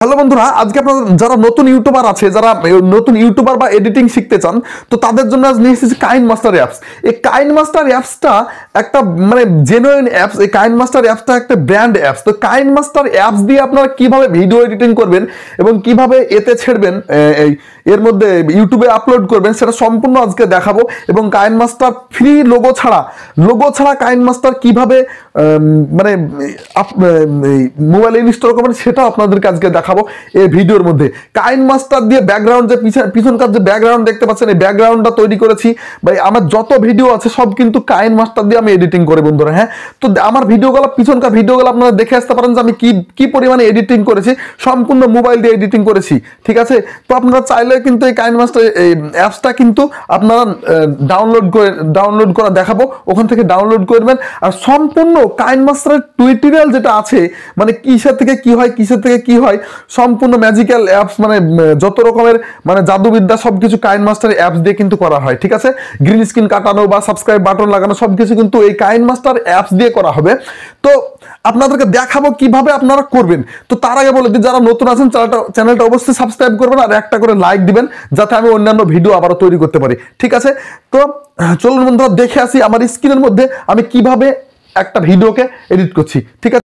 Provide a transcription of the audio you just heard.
Hello বন্ধুরা, আজকে আপনারা যারা নতুন ইউটিউবার আছে, যারা নতুন ইউটিউবার বা এডিটিং শিখতে চান, তো তাদের জন্য আজ নিয়ে এসেছি কাইন মাস্টার অ্যাপস। এই কাইন মাস্টার অ্যাপসটা একটা মানে জেনুইন অ্যাপস। এই কাইন মাস্টার অ্যাপসটা একটা ব্র্যান্ড অ্যাপস। তো কাইন মাস্টার অ্যাপস দিয়ে আপনারা কিভাবে ভিডিও এডিটিং করবেন এবং কিভাবে এতে ছেড়বেন, এর মধ্যে ইউটিউবে আপলোড করবেন, সেটা সম্পূর্ণ আজকে দেখাবো। এবং কাইন মাস্টার ফ্রি লোগো ছাড়া কাইন মাস্টার কিভাবে মানে মোবাইলে ইনস্টল করবেন সেটাও আপনাদেরকে আজকে দেখাবো এই ভিডিওর মধ্যে। কাইন মাস্টার দিয়ে ব্যাকগ্রাউন্ড যে পিছনকার যে ব্যাকগ্রাউন্ড দেখতে পাচ্ছেন, এই ব্যাকগ্রাউন্ডটা তৈরি করেছি ভাই। আমার যত ভিডিও আছে সব কিন্তু কাইন মাস্টার দিয়ে আমি এডিটিং করি বন্ধুরা। হ্যাঁ, তো আমার ভিডিওগুলো, পিছনকার ভিডিওগুলো আপনারা দেখে আসতে পারেন যে আমি কি পরিমাণে এডিটিং করেছি। সম্পূর্ণ মোবাইল দিয়ে এডিটিং করেছি, ঠিক আছে। তো আপনারা চাইলে কিন্তু এই কাইন মাস্টার এই অ্যাপসটা কিন্তু আপনারা ডাউনলোড করা দেখাবো, ওখান থেকে ডাউনলোড করবেন। আর সম্পূর্ণ কাইন মাস্টারের টিউটোরিয়াল যেটা আছে, মানে কিসের থেকে কি হয় সম্পূর্ণ ম্যাজিক্যাল অ্যাপস, মানে যত রকমের মানে জাদুবিদ্যা সবকিছু কাইন মাস্টার অ্যাপস দিয়ে কিন্তু করা হয়, ঠিক আছে। গ্রিন স্ক্রিন কাটানো বা সাবস্ক্রাইব বাটন লাগানো সবকিছু কিন্তু এই কাইন মাস্টার অ্যাপস দিয়ে করা হবে। তো আপনাদেরকে দেখাবো কিভাবে আপনারা করবেন। তো তার আগে বলে দিই, যারা নতুন আছেন চ্যানেলটা অবশ্যই সাবস্ক্রাইব করবেন আর একটা করে লাইক দিবেন, যাতে আমি অন্যান্য ভিডিও আবারও তৈরি করতে পারি, ঠিক আছে। তো চলুন বন্ধুরা দেখে আসি আমার স্ক্রিনের মধ্যে আমি কিভাবে একটা ভিডিওকে এডিট করছি, ঠিক আছে।